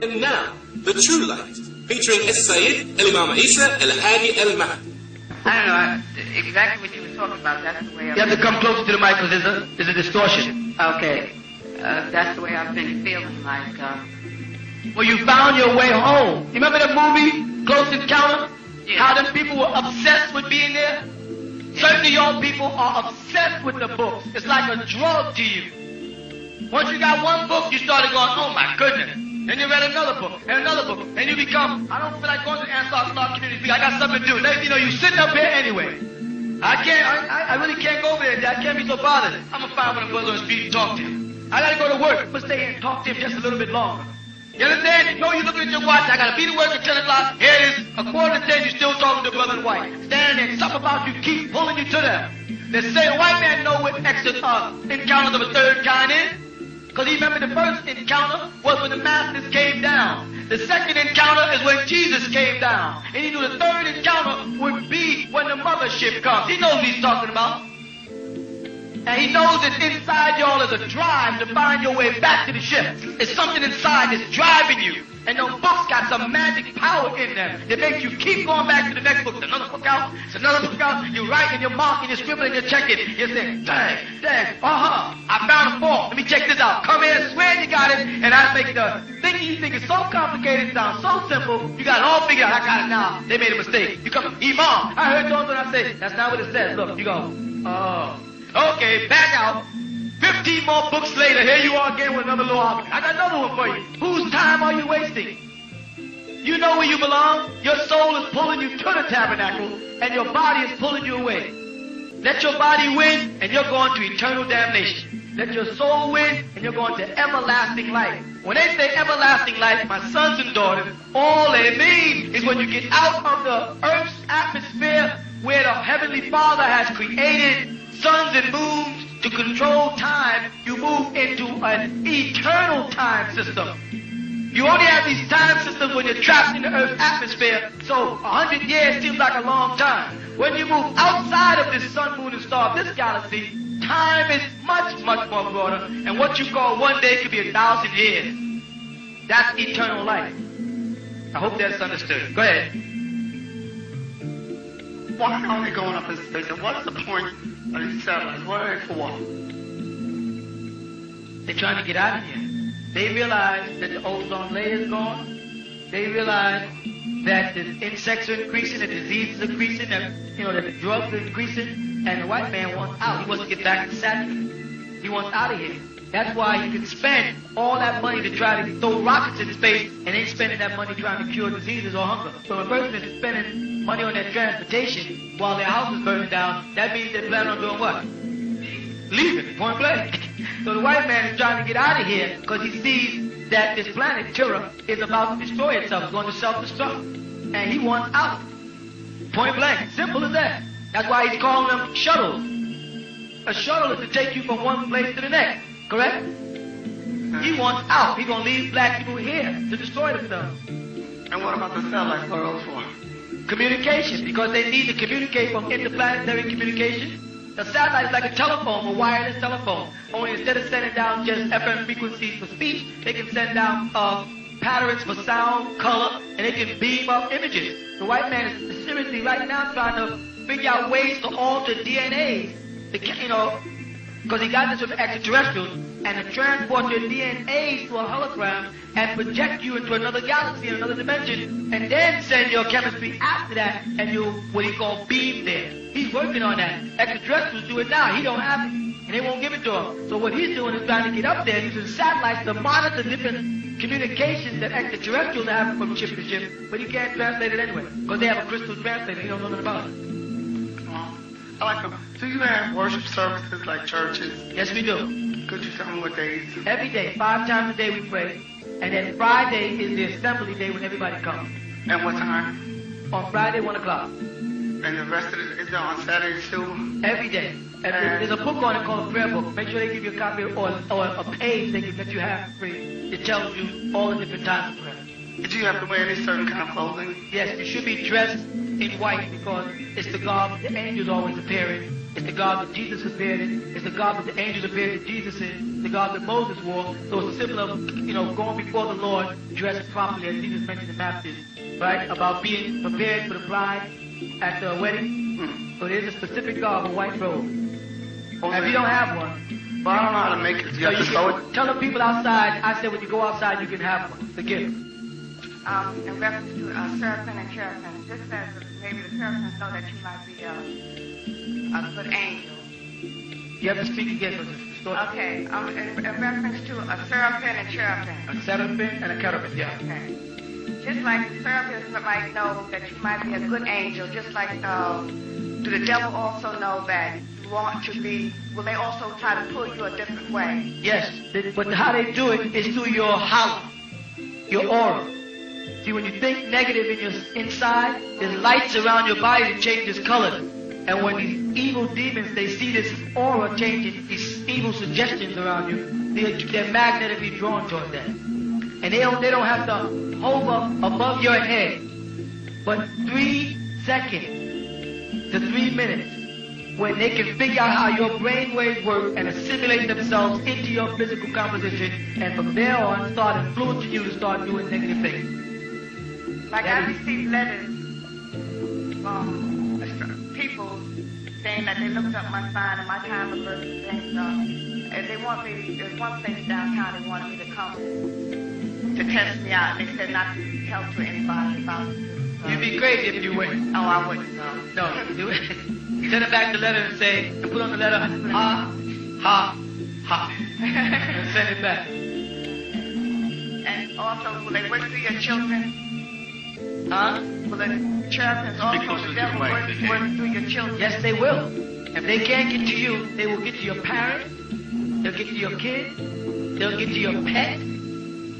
And now, The True Light, featuring Sayyid El-Imam Isa El-Hadi Al-Mahdi. I don't know exactly what you were talking about. That's the way you have to come closer to the mic because there's a distortion. Okay. That's the way I've been feeling like... Well, you found your way home. You remember that movie, Close Encounter? Yeah. How them people were obsessed with being there? Yeah. Certain young people are obsessed with the books. It's like a drug to you. Once you got one book, you started going, oh my goodness. Then you read another book, and another book, and you become, I don't feel like going to the Ansar community. I got something to do. You know, you sitting up here anyway. I really can't go over there. I can't be so bothered. I'm going to find one of the brothers on the street and talk to him. I got to go to work, but stay here and talk to him just a little bit longer. You understand? You know, you're looking at your watch. I got to be to work at 10 o'clock. Here it is. A quarter to 10, you're still talking to brother and wife. Standing there, something about you keep pulling you to them. They say a white man know what encounters of a third kind is. Because he remember the first encounter was when the masters came down. The second encounter is when Jesus came down. And he knew the third encounter would be when the MotherShip comes. He knows what he's talking about. And he knows that inside y'all is a drive to find your way back to the ship. It's something inside that's driving you. And those books got some magic power in them that makes you keep going back to the next book. It's another book out. It's another book out. You write and you're marking, you're scribbling, you're checking. You're saying, dang, I found a fault. Let me check this out. Come in, swear you got it. And I make the thing you think is so complicated sound so simple. You got it all figured out. I got it now. They made a mistake. You come, Imam. I heard those when I say, that's not what it says. Look, you go, oh. Okay, back out. 15 more books later, here you are again with another little argument. I got another one for you. Whose time are you wasting? You know where you belong. Your soul is pulling you to the tabernacle, and your body is pulling you away. Let your body win, and you're going to eternal damnation. Let your soul win, and you're going to everlasting life. When they say everlasting life, my sons and daughters, all they mean is when you get out of the earth's atmosphere where the Heavenly Father has created suns and moons to control time, you move into an eternal time system. You only have these time systems when you're trapped in the Earth's atmosphere, so 100 years seems like a long time. When you move outside of this sun, moon, and star of this galaxy, time is much, much more broader, and what you call one day could be 1,000 years. That's eternal life. I hope that's understood. Go ahead. Why are they going up in space, and what's the point of these satellites? What are they for? They're trying to get out of here. They realize that the ozone layer is gone. They realize that the insects are increasing, the diseases are increasing, that the drugs are increasing, and the white man wants out. He wants to get back to Saturn. He wants out of here. That's why you can spend all that money to try to throw rockets in space and ain't spending that money trying to cure diseases or hunger. So when a person is spending money on their transportation while their house is burning down, that means they plan on doing what? Leaving, point blank. So the white man is trying to get out of here because he sees that this planet, Terra, is about to destroy itself. It's going to self-destruct. And he wants out. Point blank. Simple as that. That's why he's calling them shuttles. A shuttle is to take you from one place to the next. Correct? He wants out. He's going to leave black people here to destroy themselves. And what about the satellites? What are those for? Communication, because they need to communicate from interplanetary communication. The satellite is like a telephone, a wireless telephone. Only instead of sending down just FM frequencies for speech, they can send down patterns for sound, color, and they can beam up images. The white man is seriously right now trying to figure out ways to alter DNA. Because he got this from extraterrestrials, and to transport your DNA to a hologram and project you into another galaxy, another dimension, and then send your chemistry after that, and you what he call beam there. He's working on that. Extraterrestrials do it now. He don't have it, and they won't give it to him. So what he's doing is trying to get up there using satellites to monitor different communications that extraterrestrials have from ship to ship, but he can't translate it anyway, because they have a crystal translator. He don't know nothing about it. I like them. Do you have worship services like churches? Yes, we do. Could you tell me what days? Every day, 5 times a day we pray. And then Friday is the assembly day when everybody comes. And what time? On Friday, 1 o'clock. And the rest of it is on Saturdays too? Every day. There's a book on it called a prayer book. Make sure they give you a copy or a page they can let you have free. It tells you all the different times of prayer. Do you have to wear any certain kind of clothing? Yes, you should be dressed in white because it's the garb the angels always appear in. It's the garb that Jesus appeared in. It's the garb that the angels appeared to Jesus in. The garb that Moses wore. So it's a symbol of, going before the Lord dressed properly, as Jesus mentioned in Matthew, right? About being prepared for the bride at the wedding. So there's a specific garb, a white robe. And if you don't have one, but I don't know how to make it. Tell the people outside. I said when you go outside, you can have one. The gift. In reference to seraphim and cherubim, this says that maybe the seraphim know that you might be a good angel. You have to speak again. Okay. In reference to a seraphim and cherubim. A seraphim and a cherubim, yeah. Okay. Just like the seraphim might know that you might be a good angel, just like do the devil also know that you want to be, will they also try to pull you a different way? Yes, but how they do it is through your halo, your aura. See, when you think negative in your inside, there's lights around your body that changes color. And when these evil demons, they see this aura changing, these evil suggestions around you, they're magnetically drawn toward that. And they don't have to hover above your head. But 3 seconds to 3 minutes, when they can figure out how your brain waves work and assimilate themselves into your physical composition, and from there on start influencing you to start doing negative things. Like I received letters from people saying that they looked up my sign and my time of birth and things. And they want me, there's one place downtown they wanted me to come to test me out. They said not to tell to anybody about it. You'd be crazy if you went. Oh, I wouldn't. No, do it. Send it back the letter and say, and put on the letter, ha, ha, ha. And send it back. And also, will they work through your children? Huh? Will the cherubims also the devil work through your children? Yes, they will. If they can't get to you, they will get to your parents. They'll get to your kids. They'll get to your pet.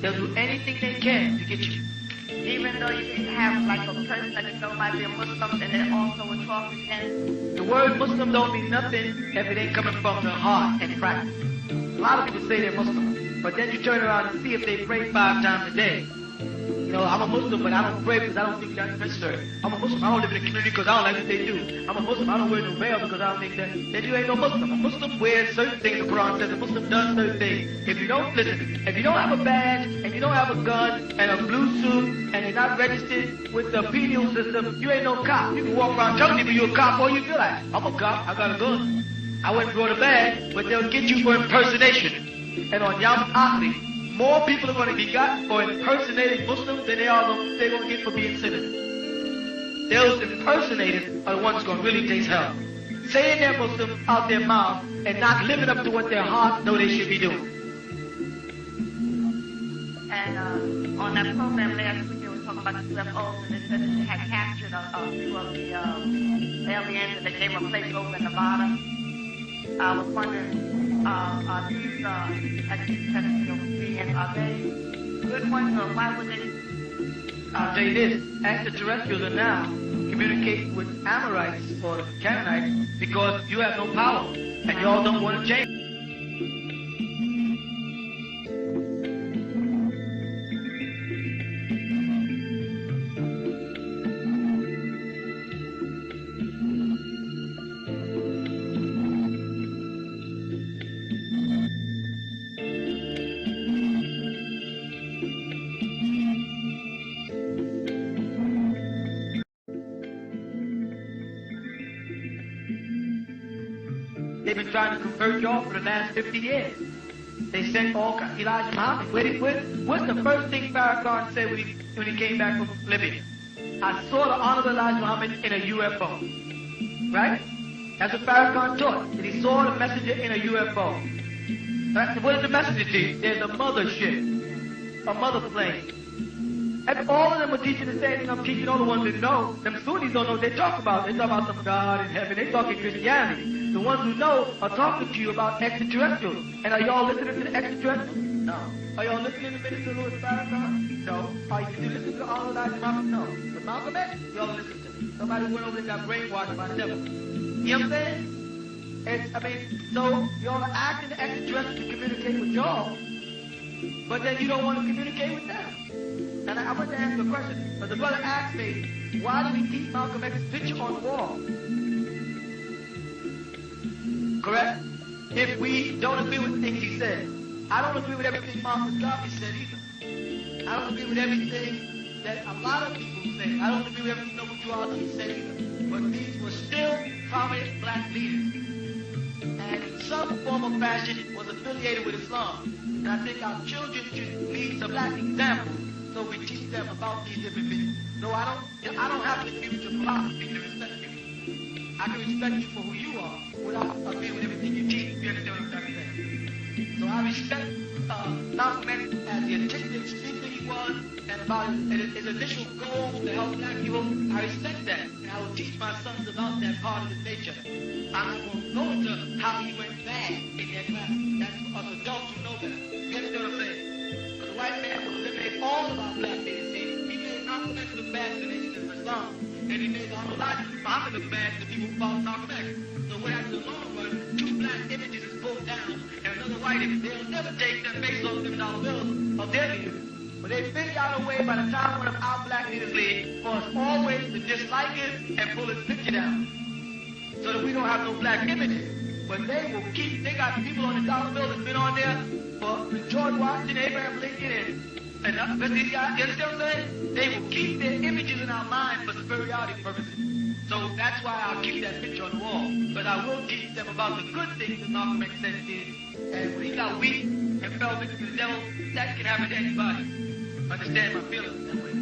They'll do anything they can to get you. Even though you can have like a person that you know might be a Muslim and they also will talk against. The word Muslim don't mean nothing if it ain't coming from the heart and practice. A lot of people say they're Muslim, but then you turn around and see if they pray 5 times a day. I'm a Muslim, but I don't pray because I don't think that's necessary. I'm a Muslim, I don't live in the community because I don't like what they do. I'm a Muslim, I don't wear no veil because I don't think that. Then you ain't no Muslim. A Muslim wears certain things, the Quran says. A Muslim does certain things. If you don't have a badge, and you don't have a gun, and a blue suit, and you're not registered with the penal system, you ain't no cop. You can walk around telling people you're a cop all you feel like. I'm a cop, I got a gun. I went and brought a badge, but they'll get you for impersonation. And on Yom Kippur, more people are going to be got for impersonating Muslims than they're going to get for being sinners. Those impersonators are the ones going to really taste hell. Saying they're Muslim out their mouth and not living up to what their hearts know they should be doing. And on that program last week, they were talking about the UFOs, and they said that they had captured a few of the aliens and they gave them a place over in Nevada. I was wondering, are these extraterrestrial beings, are they good ones, or why would they? I'll tell you this, extraterrestrials are now communicating with Amorites or Canaanites because you have no power and y'all don't want to change. They've been trying to convert y'all for the last 50 years. They sent all kinds. Elijah Muhammad. What's the first thing Farrakhan said when he came back from Libya? I saw the Honorable Elijah Muhammad in a UFO. Right? That's what Farrakhan taught. That he saw the messenger in a UFO. Right? What is the messenger to you? There's a mothership. A mother plane. And all of them were teaching the same thing I'm teaching all the ones that know. Them Sunnis don't know what they talk about. They talk about some God in heaven. They talking Christianity. The ones who know are talking to you about extraterrestrials. And are y'all listening to the extraterrestrials? No. Are y'all listening to Minister Louis Farrakhan? No. Are you listening to all of that? No. But Malcolm X, y'all listen to. Somebody went over and got brainwashed by the devil. You know what I'm saying? So y'all are asking the extraterrestrials to communicate with y'all, but then you don't want to communicate with them. And I want to ask a question, but the brother asked me, why do we keep Malcolm X's picture on the wall? Correct? If we don't agree with things he said. I don't agree with everything Marcus Garvey said either. I don't agree with everything that a lot of people say. I don't agree with everything Noble Duality said either. But these were still prominent black leaders. And in some form or fashion was affiliated with Islam. And I think our children should lead some black examples so we teach them about these different things. No, I don't have to agree with your philosophy to respect you. I can respect you for who you are without agreeing with everything you teach. You understand what I'm trying to say? So I respect Malcolm X as the articulate speaker he was and about his initial goals to help black people. I respect that. And I will teach my sons about that part of his nature. I'm not going to go into how he went bad in their class. That's for us adults who know better. You understand what I'm saying? But the white man will eliminate all of our black ladies. He made Malcolm X look bad to the nation of Islam. And he made Dr.Malachi Muhammad look bad to people who follow Malcolm X. So what happens in the long run, two black images is pulled down, and another white image. They'll never take their face off them dollar bills of their leaders. But they figure out a way by the time one of our black leaders leave for us always to dislike it and pull his picture down. So that we don't have no black images. But they will keep, they got people on the dollar bill that's been on there for George Washington, Abraham Lincoln, and these guys, you understand what I'm saying? They will keep their images in our mind for superiority purposes. So that's why I'll keep that picture on the wall. But I will teach them about the good things that Malcolm X said did. And when he got weak and fell victim to the devil, that can happen to anybody. Understand my feelings that way.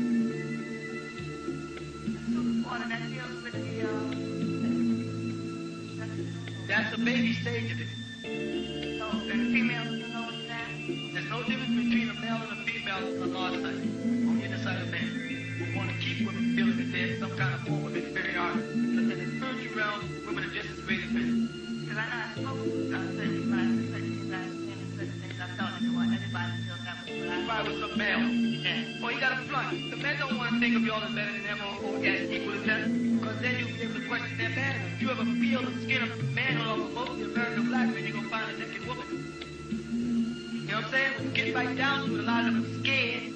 That's a baby stage of it. So the females do know what's that? There's no difference between a male and a female on the Lord's side, on the inner side of man. We want to keep women feeling that there's some kind of form of inferiority. Because in the spiritual realm, women are just as great as men. Because I know I spoke to certain things I seen and certain things I felt like what everybody feels that way. But I Probably with some male. yeah. Or you got to front. The men don't want to think of y'all as better than them or as equal as them. Because then you'll be able to question their manhood. If you ever feel the skin of manhood over most of the American black men, you're going to find a naked woman. You know what I'm saying? When you get right down to it, a lot of them are scared.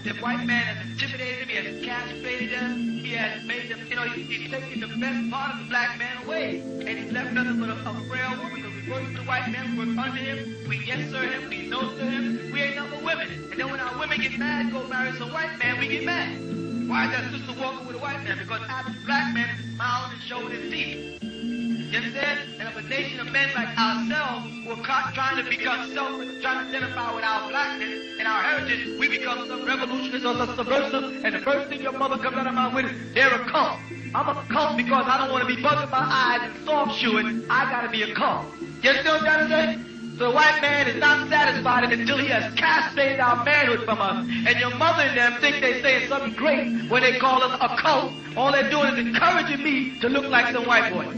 The white man has intimidated them, he has castrated them, he has made them, he's taken the best part of the black man away. And he's left nothing but a frail woman. Because we work for the white man, we work under him, we yes sir him, we no sir him, we ain't nothing but women. And then when our women get mad, go marry some white man, we get mad. Why is that sister walking with a white man? Because after the black man is smiling and showing his teeth. You understand? And if a nation of men like ourselves were trying to become trying to identify with our blackness and our heritage, we become some revolutionists or some subversive, and the first thing your mother comes out of my with is, they're a cult. I'm a cult because I don't want to be bugging my eyes and soft shoeing. I gotta be a cult. You understand what I'm trying to say? So the white man is not satisfied until he has castrated our manhood from us. And your mother and them think they're saying something great when they call us a cult. All they're doing is encouraging me to look like some white boy.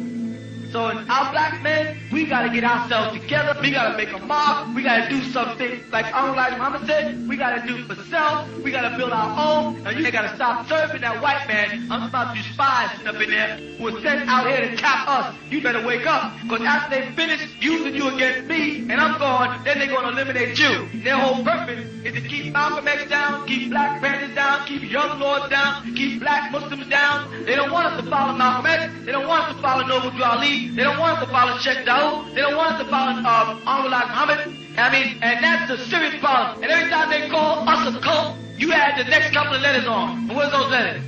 So in our black men, we got to get ourselves together. We got to make a mark. We got to do something like Elijah Muhammad said. We got to do for self. We got to build our own. And you got to stop serving that white man. I'm about to spies up in there who are sent out here to tap us. You better wake up. Because after they finish using you against me and I'm gone, then they're going to eliminate you. Their whole purpose is to keep Malcolm X down, keep Black Panthers down, keep young lords down, keep black Muslims down. They don't want us to follow Malcolm X. They don't want us to follow Noble Ali. They don't want us to follow Sheikh Daoud. They don't want us to follow Elijah Muhammad. And that's a serious problem. And every time they call us a cult, you add the next couple of letters on. And what's those letters?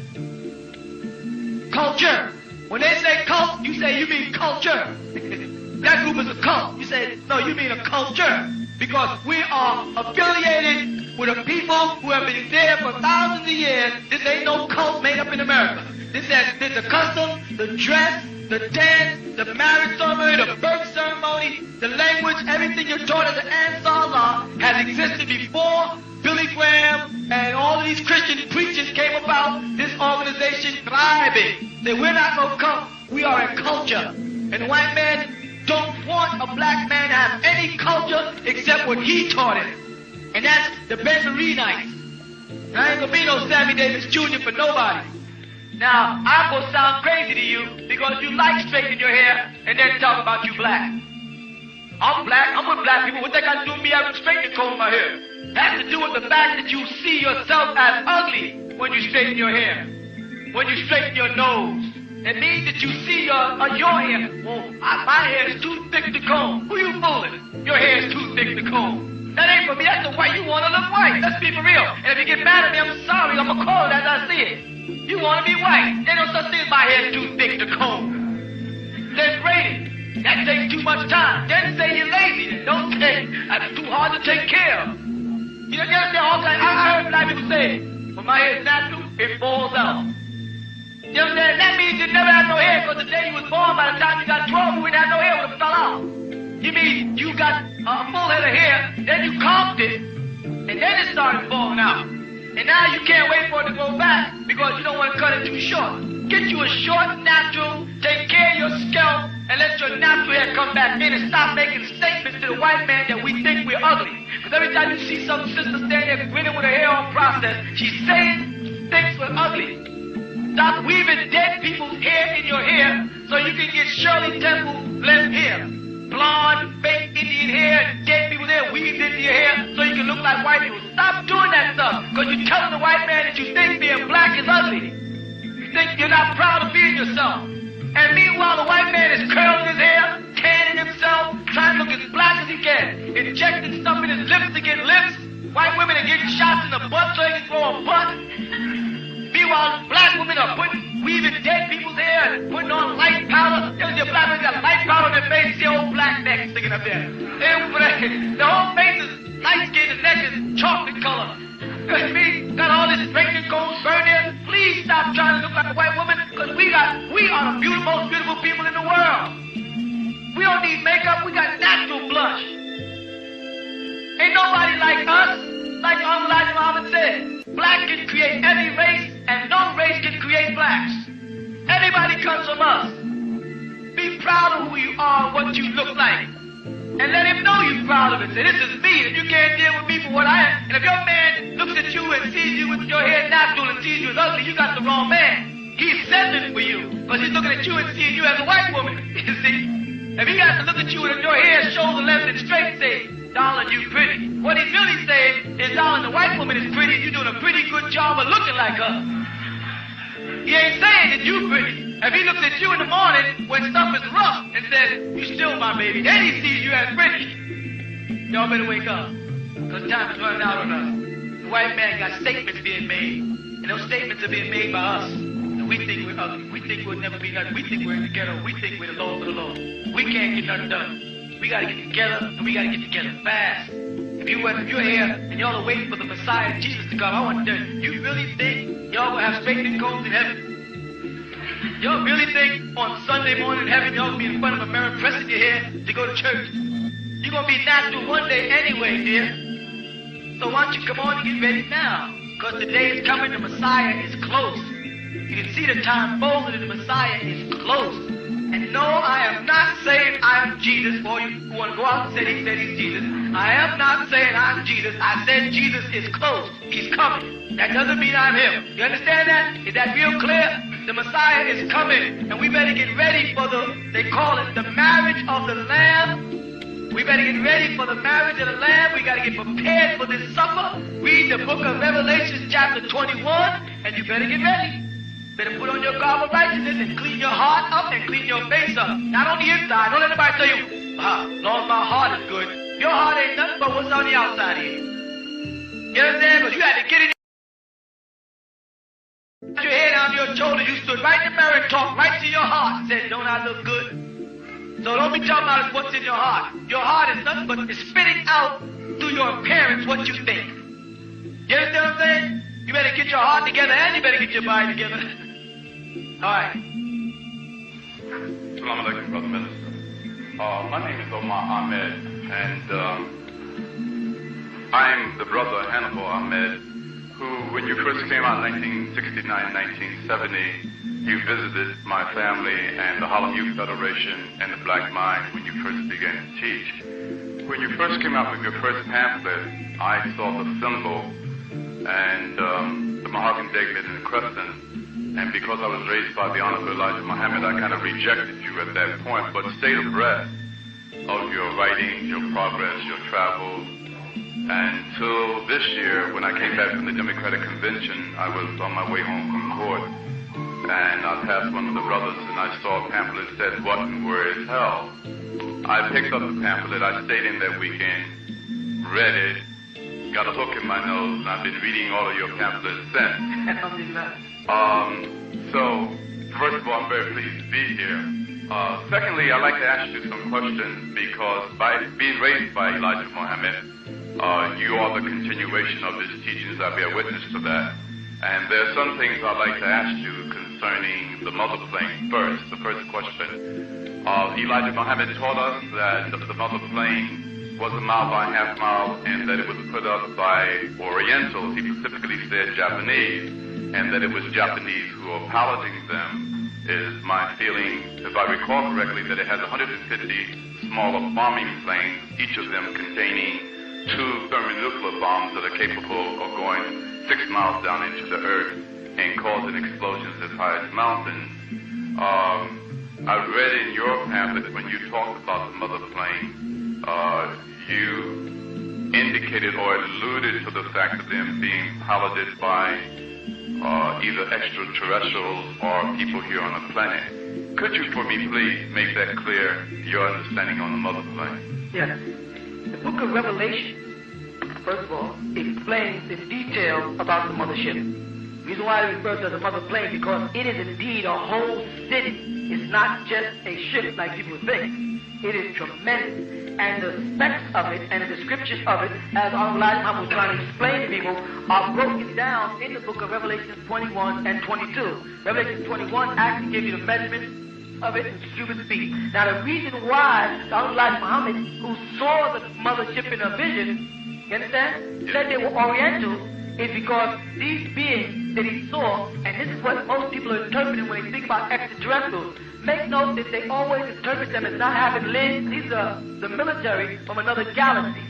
Culture. When they say cult, you say you mean culture. That group is a cult. You say, no, you mean a culture. Because we are affiliated with a people who have been there for thousands of years. This ain't no cult made up in America. This is the custom, the dress, the dance, the marriage ceremony, the birth ceremony, the language, everything you're taught as an Ansar law has existed before Billy Graham and all of these Christian preachers came about. This organization thriving. Say, we're not no cult, we are a culture. And the white man don't want a black man to have any culture except what he taught it. And that's the Benverinites. And I ain't gonna be no Sammy Davis Jr. for nobody. Now, I'm gonna sound crazy to you because you like straightening your hair and then talk about you black. I'm black, I'm with black people. What they got to do with me having straightened the comb in my hair? It has to do with the fact that you see yourself as ugly when you straighten your hair, when you straighten your nose, It means that you see your hair. Well, my hair is too thick to comb. Who you fooling? Your hair is too thick to comb. That ain't for me. That's the way you want to look white. Let's be for real. And if you get mad at me, I'm sorry. I'm going to call it as I see it. You want to be white. There's no such thing as my hair is too thick to comb. Then braid it. That takes too much time. Then say you're lazy. Then don't say that's too hard to take care of. You know, all that. I heard black people say, when my hair is natural, it falls out. You know what I'm saying? That means you never had no hair because the day you was born, by the time you got 12, you wouldn't have no hair, it would have fell out. You mean you got a full head of hair, then you combed it, and then it started falling out. And now you can't wait for it to go back because you don't want to cut it too short. Get you a short, natural, take care of your scalp, and let your natural hair come back in and stop making statements to the white man that we think we're ugly. Because every time you see some sister standing there grinning with her hair on process, she's saying things we're ugly. Stop weaving dead people's hair in your hair so you can get Shirley Temple left hair. Blonde, fake Indian hair, dead people's hair weaved into your hair so you can look like white people. Stop doing that stuff because you're telling the white man that you think being black is ugly. You think you're not proud of being yourself. And meanwhile, the white man is curling his hair, tanning himself, trying to look as black as he can, injecting stuff in his lips to get lips. White women are getting shots in the butt so they can grow a butt. Meanwhile, black women are weaving dead people's hair and putting on light powder. You see a black woman got light powder on their face, see old black neck sticking up there. The whole face is light skin, the neck is chocolate color. Got all this straightening combs burned in. Please stop trying to look like a white woman, because we are the most beautiful people in the world. We don't need makeup, we got natural blush. Ain't nobody like us. Like Elijah Muhammad said, black can create any race, and no race can create blacks. Everybody comes from us. Be proud of who you are and what you look like. And let him know you're proud of it. Say, this is me, and you can't deal with me for what I am. And if your man looks at you and sees you with your hair natural and sees you as ugly, you got the wrong man. He's settling for you, because he's looking at you and seeing you as a white woman. You see? If he got to look at you and your hair shoulder length and straight, say, darling, you pretty. What he's really saying is, darling, the white woman is pretty, and you're doing a pretty good job of looking like her. He ain't saying that you pretty. If he looks at you in the morning when stuff is rough and says, you still my baby, then he sees you as pretty. Y'all better wake up, because time is running out on us. The white man got statements being made, and those statements are being made by us. And we think we're ugly. We think we'll never be nothing. We think we're in the ghetto. We think we're the lowest of the low. We can't get nothing done. We got to get together, and we got to get together fast. If you're here and y'all are waiting for the Messiah, Jesus, to come, I want to know, you really think y'all will have straightening combs in heaven? Y'all really think on Sunday morning in heaven y'all will be in front of a mirror pressing your hair to go to church? You're going to be natural one day anyway, dear. So why don't you come on and get ready now? Because the day is coming, the Messiah is close. You can see the time folded and the Messiah is close. And no, I am not saying I am Jesus. For you who want to go out and say he said he's Jesus. I am not saying I'm Jesus. I said Jesus is close. He's coming. That doesn't mean I'm him. You understand that? Is that real clear? The Messiah is coming, and we better get ready for they call it the marriage of the Lamb. We better get ready for the marriage of the Lamb. We got to get prepared for this supper. Read the book of Revelation chapter 21, and you better get ready. Better put on your garment of righteousness and clean your heart up and clean your face up. Not on the inside. Don't let anybody tell you, Lord, my heart is good. Your heart ain't nothing but what's on the outside here. You understand? Because you had to get in your head on your shoulder. You stood right in the mirror and talked right to your heart and said, don't I look good? So don't be talking about what's in your heart. Your heart is nothing but it's spitting out through your appearance what you think. You understand what I'm saying? You better get your heart together and you better get your body together. All right. Assalamu alaikum, Brother Minister. My name is Omar Ahmed, and I'm the brother Hannibal Ahmed, who, when you first came out in 1969, 1970, you visited my family and the Harlem Youth Federation and the Black Mind when you first began to teach. When you first came out with your first pamphlet, I saw the symbol and the Mahogany David and the crescent. And because I was raised by the Honorable Elijah Muhammad, I kind of rejected you at that point, but stayed abreast of your writings, your progress, your travels. Until this year, when I came back from the Democratic Convention, I was on my way home from court. and I passed one of the brothers and I saw a pamphlet that said, "What and Where is Hell?" I picked up the pamphlet, I stayed in that weekend, read it, got a hook in my nose, and I've been reading all of your pamphlets since. So, first of all, I'm very pleased to be here. Secondly, I'd like to ask you some questions because by being raised by Elijah Muhammad, you are the continuation of his teachings. I bear witness to that. And there are some things I'd like to ask you concerning the mother plane first. The first question. Elijah Muhammad taught us that the mother plane was a mile by half mile and that it was put up by Orientals. He specifically said Japanese, and that it was Japanese who are piloting them. Is my feeling, if I recall correctly, that it has 150 smaller bombing planes, each of them containing 2 thermonuclear bombs that are capable of going 6 miles down into the earth and causing explosions as high as mountains. I read in your pamphlet when you talked about the mother plane, you indicated or alluded to the fact of them being piloted by either extraterrestrials or people here on the planet. Could you, for me, please, make that clear, your understanding on the mother plane? Yes. The book of Revelation, first of all, explains in detail about the mothership. The reason why it refers to as a mother plane, because it is indeed a whole city. It's not just a ship like people think. It is tremendous. And the specs of it and the description of it, as Elijah Muhammad was trying to explain to people, are broken down in the book of Revelation 21 and 22. Revelation 21 actually gives you the measurement of it in cubic feet. Now the reason why Elijah Muhammad, who saw the mothership in a vision, you understand, said they were Oriental, is because these beings that he saw, and this is what most people are interpreting when they think about extraterrestrials. Make note that they always interpret them as not having limbs. These are the military from another galaxy,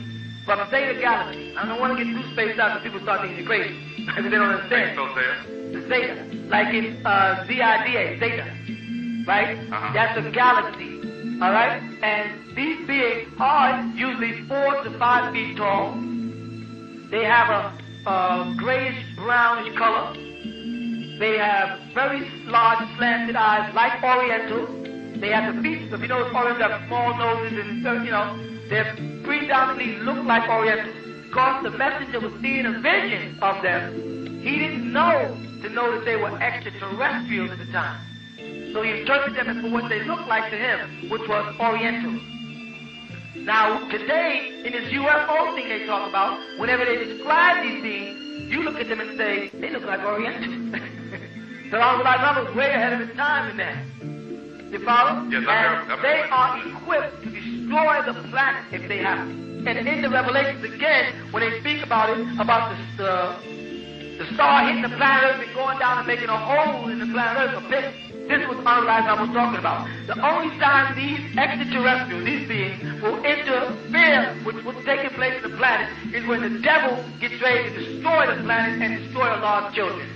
from Zeta Galaxy. I don't want to get too spaced out because people start thinking you're crazy because they don't understand. The Zeta, like in Z-I-D-A, Zeta, right? That's a galaxy, all right? And these beings are usually 4 to 5 feet tall. They have a grayish-brownish color. They have very large slanted eyes like Orientals. They have the features. If you notice, Orientals have small noses and, they predominantly look like Orientals. Because the messenger was seeing a vision of them, he didn't know that they were extraterrestrials at the time. So he interpreted them as for what they looked like to him, which was Orientals. Now, today, in this UFO thing they talk about, whenever they describe these things, you look at them and say, they look like Orientals. So Elijah was way ahead of his time in that. You follow? Yes, and they are equipped to destroy the planet if they have to. And in the Revelations again, when they speak about it, about the star hitting the planet Earth and going down and making a hole in the planet Earth, a pit. This was Elijah was talking about. The only time these extraterrestrials, these beings, will interfere with what's taking place in the planet is when the devil gets ready to destroy the planet and destroy Allah's children.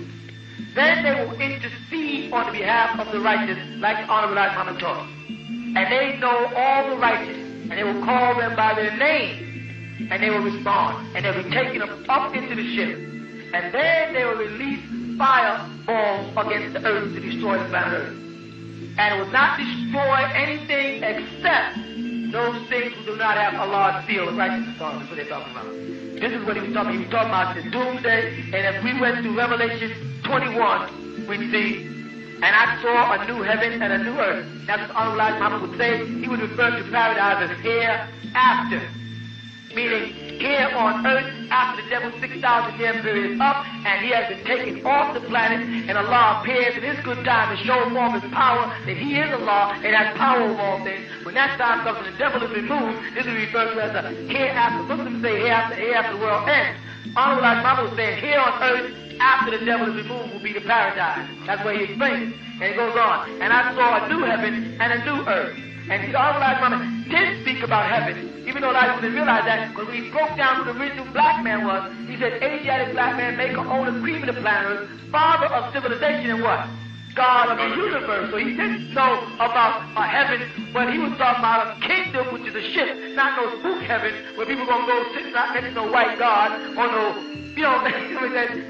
Then they will intercede on the behalf of the righteous, like Honorable Elijah Muhammad taught. And they know all the righteous, and they will call them by their name, and they will respond, and they'll be taken up into the ship. And then they will release fireballs against the earth to destroy the planet Earth. And it will not destroy anything except those things who do not have Allah's seal of righteousness on. That's what they're talking about. This is what he was talking about. He was talking about the doomsday. And if we went to Revelation 21, we'd see, and I saw a new heaven and a new earth. That's what Honorable Elijah Muhammad would say. He would refer to paradise as hereafter. Meaning, here on earth, after the devil's 6,000-year period is up, and he has been taken off the planet, and Allah appears in his good time to show forth his power, that he is Allah, and has power over all things. When that time comes and the devil is removed, this is referred to as a hereafter. Muslims say hereafter the world ends. Honorable Elijah Muhammad was saying, here on earth, after the devil is removed, will be the paradise. That's where he explains it. And he goes on, and I saw a new heaven and a new earth. And the Honorable Elijah Muhammad did speak about heaven. Even though Elijah didn't realize that, because when he broke down who the original black man was, he said, Asiatic black man, maker, owner, cream of the planet, father of civilization, and what? God of the universe. So he didn't know about a heaven, but he was talking about a kingdom, which is a ship, not no spook heaven, where people going to go sit not next to no white God, or no,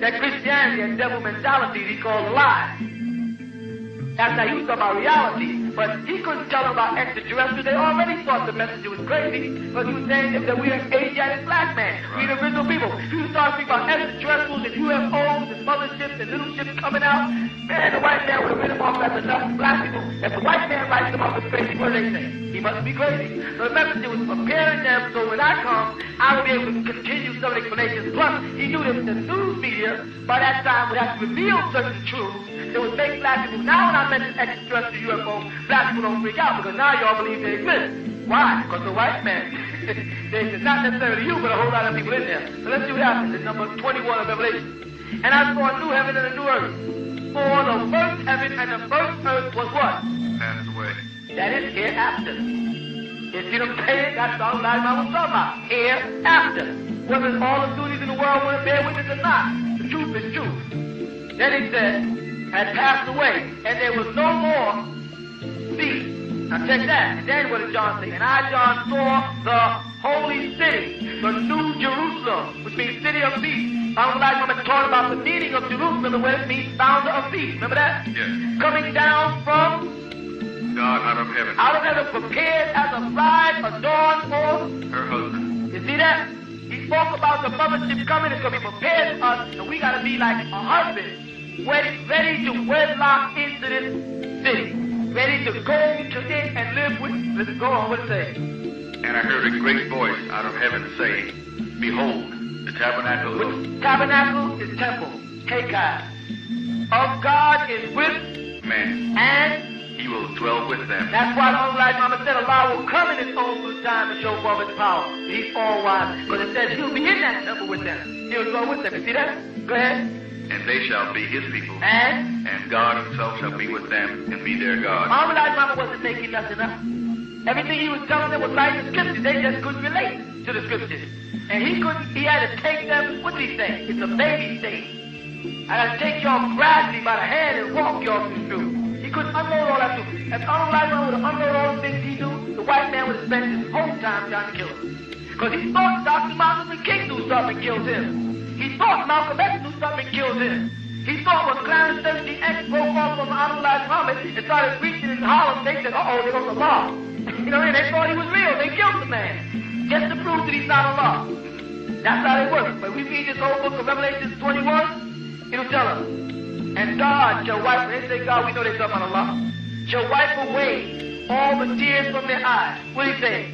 that Christianity and devil mentality he called a lie. That's how he was talking about reality. But he couldn't tell them about extraterrestrials. They already thought the message was crazy. But he was saying that we're an Asiatic black man. We're the original people. He was starting to speak about extraterrestrials and UFOs and motherships and little ships coming out. Man, the white man would have written them off as enough black people. If the white man writes them off as crazy, what do they say? He must be crazy. So the message was preparing them so when I come, I will be able to continue some explanations. Plus, he knew that the news media, by that time, would have to reveal certain truths that would make black people. Now when I mention extraterrestrial UFO, black people don't freak out because now y'all believe they exist. Why? Because the white man, it's not necessarily you, but a whole lot of people in there. So let's see what happens in number 21 of Revelation. And I saw a new heaven and a new earth. For the first heaven and the first earth was what? Passed away. That is hereafter. If you don't say it, that's all I was talking about. Hereafter. Whether all the duties in the world want to bear witness or not, the truth is truth. Then he said, had passed away, and there was no more sea. Now check that. And then what did John say? And I, John, saw the holy city, the new Jerusalem, which means city of peace. I'm talking about the meaning of Jerusalem and what it means, founder of peace. Remember that? Yes. Coming down from God out of heaven. out of heaven, prepared as a bride adorned for Her husband. You see that? He spoke about the MotherShip coming. It's going to be prepared for us, and we got to be like a husband, ready to wedlock into this city, ready to go to it and live with. Let's go on. What it say? And I heard a great voice out of heaven say, Behold, the tabernacle Which tabernacle is temple, Hakai, of God is with man. and He will dwell with them. that's why the Holy Mama said Allah will come in his own good time and show forth his power. He's all wise. Because it says he'll be in that temple with them. He'll dwell with them. You see that? Go ahead. And they shall be his people. And God himself shall be with them and be their God. Holy Mama wasn't making nothing up. Everything he was telling them was right in the scriptures. They just couldn't relate to the scriptures. And he had to take them, what did he say? It's a baby stage. I got to take y'all gradually by the hand and walk y'all through. He couldn't unload all that too. If Honorable Elijah would have unloaded all the things he knew, the white man would have spent his whole time trying to kill him. Because he thought Dr. Martin Luther King knew something and killed him. He thought Malcolm X knew something and killed him. He thought when Clarence 13X broke off from Honorable Elijah Muhammad and started preaching in Harlem, they said, uh-oh, there goes the law. You know, they thought he was real. They killed the man. Just to prove that he's not a law. That's how they work. But we read this whole book of Revelation 21, it'll tell us. And God shall wipe, when they say God, we know they're talking about Allah, shall wipe away all the tears from their eyes. What do he say?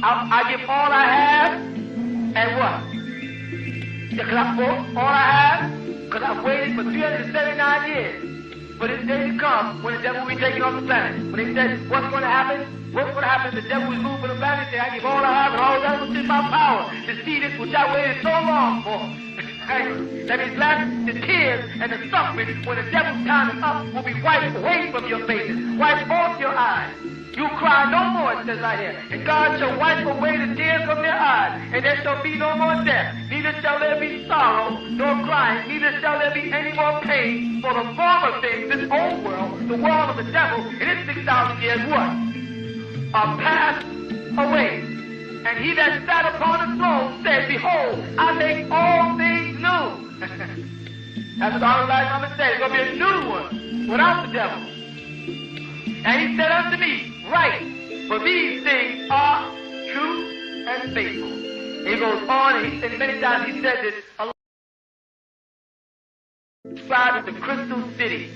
I give all I have, and what? All I have, because I've waited for 379 years for this day to come when the devil will be taken off the planet. When they said, what's going to happen? What's going to happen? The devil will move from the planet and say, I give all I have and all that was in my power to see this which I waited so long for. That means the tears and the suffering when the devil's time is up will be wiped away from your faces, wiped off your eyes. You cry no more, it says right here. And God shall wipe away the tears from their eyes, and there shall be no more death. Neither shall there be sorrow, nor crying, neither shall there be any more pain. For the former things, this old world, the world of the devil, in its 6,000 years, what? Are passed away. And he that sat upon the throne said, Behold, I make all things new. That's what our life Mama said. It's going to be a new one without the devil. And he said unto me, Write, for these things are true and faithful. He goes on, and he said many times he said this. Allah describes the crystal city.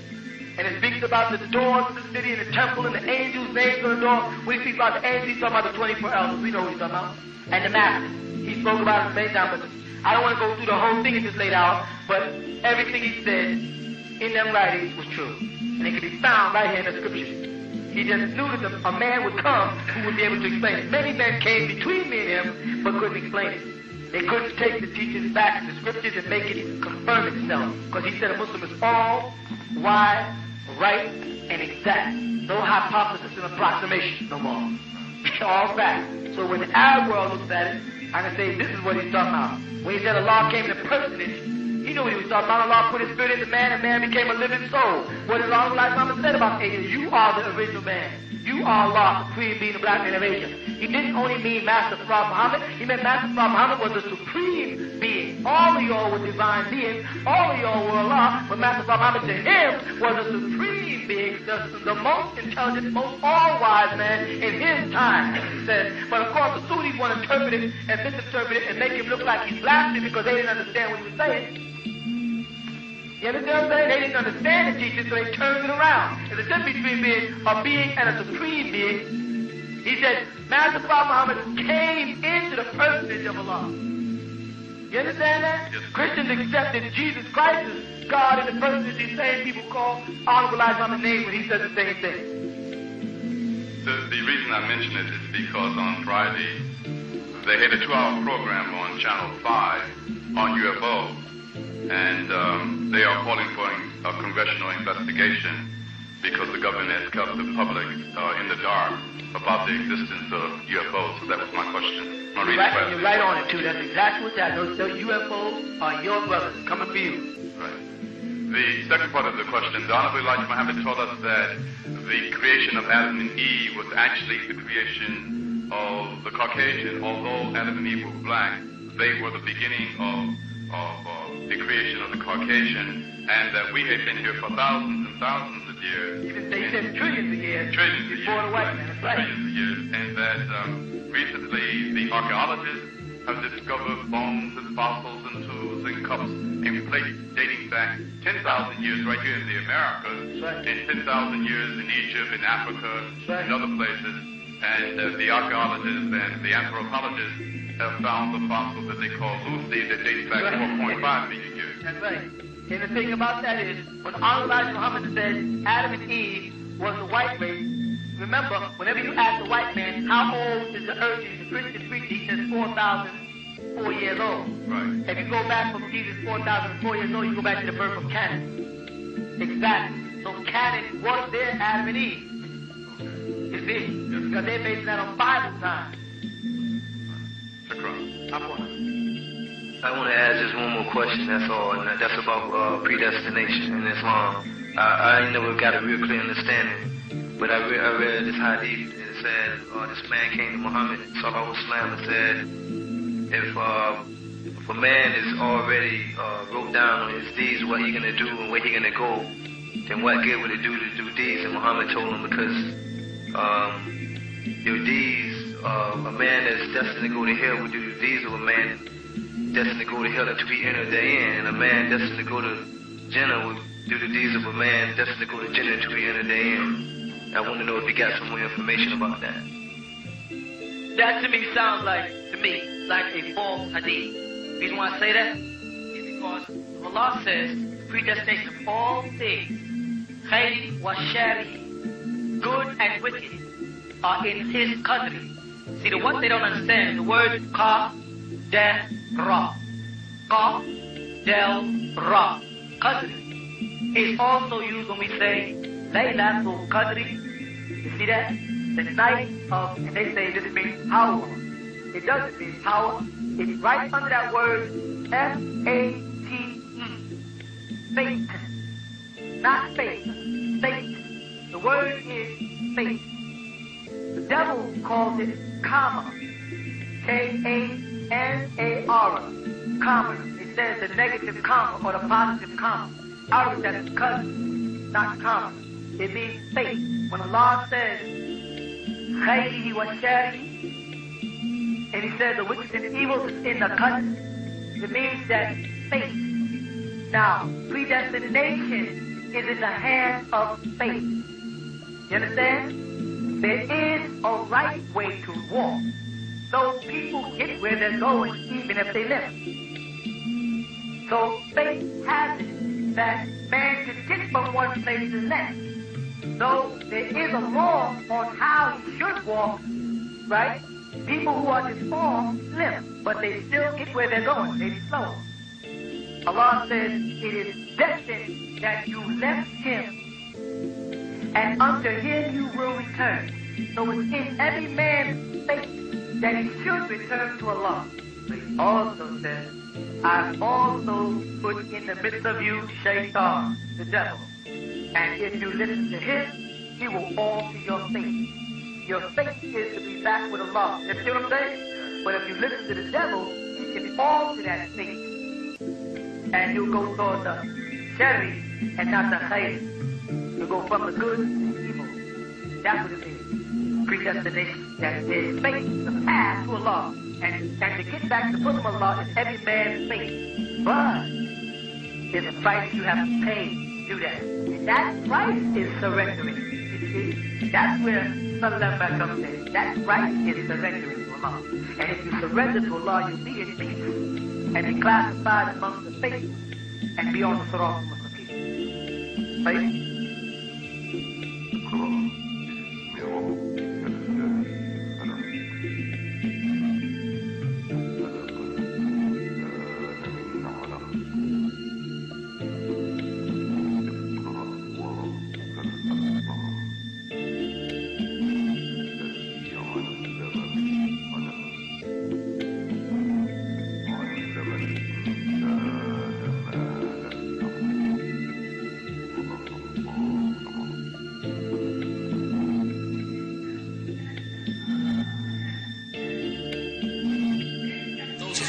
And it speaks about the doors of the city and the temple and the angels' names on the door. When he speaks about the angels, he's talking about the 24 elders. We know what he's talking about. And the master. He spoke about it many times, but I don't want to go through the whole thing at this late hour, but everything he said in them writings was true. And it can be found right here in the scriptures. He just knew that a man would come who would be able to explain it. Many men came between me and him, but couldn't explain it. They couldn't take the teachings back to the scriptures and make it confirm itself. Because he said a Muslim is all wise, right, and exact. No hypothesis and approximation no more. All fact. So when the Arab world looks at it, I can say this is what he's talking about. When he said Allah came in a personage, he knew what he was talking about. Allah put his spirit into man, and man became a living soul. What did Allah Muhammad said about Asia? You are the original man. You are Allah, supreme being, the black man of Asia. He didn't only mean Master Prophet Muhammad. He meant Master Prophet Muhammad was the supreme being. all of y'all were divine beings, all of y'all were Allah, but Master Muhammad to him was a supreme being, the most intelligent, most all-wise man in his time, he said. But of course, the Sunnis want to interpret it and misinterpret it and make him look like he's blaspheming because they didn't understand what he was saying. You understand what I'm saying? They didn't understand the teaching, so they turned it around. There's a difference between being a being and a supreme being. He said, Master Muhammad came into the personage of Allah. You understand that? Yes. Christians accepted Jesus Christ as God in the personage these same people call Honorable Elijah Muhammad's name when he says the same thing. The reason I mention it is because on Friday, they had a 2-hour program on Channel 5 on UFOs. And they are calling for a congressional investigation because the government has kept the public in the dark about the existence of UFOs. So that was my question. You're right on it, too. That's exactly what that is. Those UFOs are your brothers coming for you. Right. The second part of the question, the Honorable Elijah Muhammad told us that the creation of Adam and Eve was actually the creation of the Caucasian. Although Adam and Eve were black, they were the beginning of the creation of the Caucasian, and that we had been here for thousands and thousands of years. Even they said trillions of years. Trillions of years. Before the white man. That's right. Trillions of years. And that recently the archaeologists have discovered bones and fossils and tools and cups and plates dating back 10,000 years right here in the Americas, right. And 10,000 years in Egypt, in Africa, right. And other places. And the archaeologists and the anthropologists have found the fossil that they call Lucy that dates back 4.5 million years. That's right. And the thing about that is, when Honorable Elijah Muhammad said Adam and Eve was the white race, remember, whenever you ask the white man, how old is the earth in the Christian preacher, he says 4,004 years old. Right. If you go back from Jesus 4,004 years old, you go back to the birth of Canon. Exactly. So Canon was there, Adam and Eve. You see? Because they're basing that on Bible time. I want to ask just one more question, that's all, and that's about predestination in Islam. I never got a real clear understanding, but I read this hadith, and it said, this man came to Muhammad sallallahu alaihi wasallam and said, if a man is already wrote down on his deeds what he's going to do and where he's going to go, then what good would it do to do deeds? And Muhammad told him, because your deeds, a man that's destined to go to hell would do the deeds of a man destined to go to hell until he entered therein, and a man destined to go to Jannah would do the deeds of a man destined to go to Jannah until he entered therein. I want to know if you got some more information about that. That to me sounds like a false hadith. The reason why I say that is because Allah says predestination of all things, khayri wa shari, good and wicked, are in His country. See, the one they don't understand, the word ka, del, ra. Ka, del, ra. Qadri is also used when we say Laylatul Qadri. You see that? The night of, and they say this means power. It doesn't mean power. It's right under that word F-A-T-E. Satan. Not faith. Satan. The word is faith. The devil calls it karma. K-A-N-A-R. Karma. It says the negative karma or the positive karma. Out of that is cousin, not karma. It means faith. When Allah says, khayrihi wa sharihi, and He says the wicked and evil is in the cousin, it means that faith. Now, predestination is in the hands of faith. You understand? There is a right way to walk. Those people get where they're going even if they live. So faith has it that man can get from one place to the next. So there is a law on how he should walk, right? People who are deformed live, but they still get where they're going. They slow. Allah says it is destined that you left Him, and unto Him you will return. So it's in every man's faith that he should return to Allah. But He also says, I've also put in the midst of you Shaitan, the devil. And if you listen to him, he will alter your faith. Your faith is to be back with Allah. You see what I'm saying? But if you listen to the devil, he can alter that faith and you'll go toward the Sherry and not the Khayr. You go from the good to the evil. That's what it is. Predestination. That is faith, the path to Allah. And to get back to the bosom of Allah is every man's faith. But there's a price you have to pay to do that. And that price is surrendering. You see? That's where Sallallahu comes in. That price is surrendering to Allah. And if you surrender to Allah, you'll be in peace and be classified among the faithful and be on the Sirat al-Mustaqim. Right?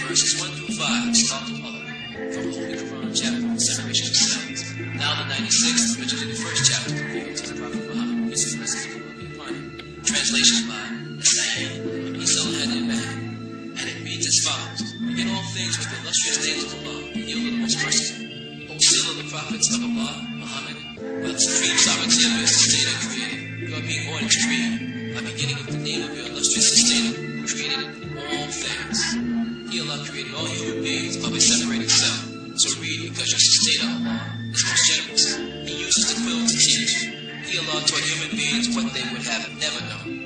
Verses 1 through 5 is talked about from Holy Quran chapter, Separation of Cells. Now the 96th, which is in the first chapter, revealed to the Prophet Muhammad, peace and blessings of Allah be upon him. Translation by Sayyid Isa al-Hadid, and it reads as follows: Begin all things with the illustrious names of Allah, the Yield of the Most Merciful. O seal of the prophets of Allah, Muhammad, by the supreme sovereignty of your sustainer creator, you are being born into creator, by beginning with the name of your illustrious sustainer, who created all things. He, Allah, created all human beings of a separating self. So read, because your sustainer, Allah, is most generous. He uses the quill to teach. He, Allah, taught human beings what they would have never known.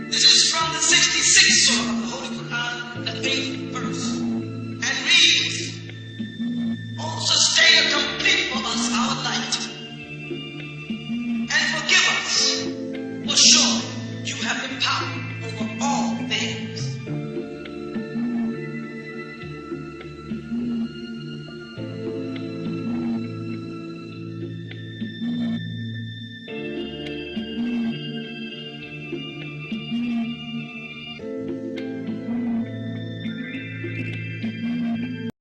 This is from the 66th surah of the Holy Quran, the 8th verse, and reads, O Sustainer, complete for us our light, and forgive us, for sure you have the power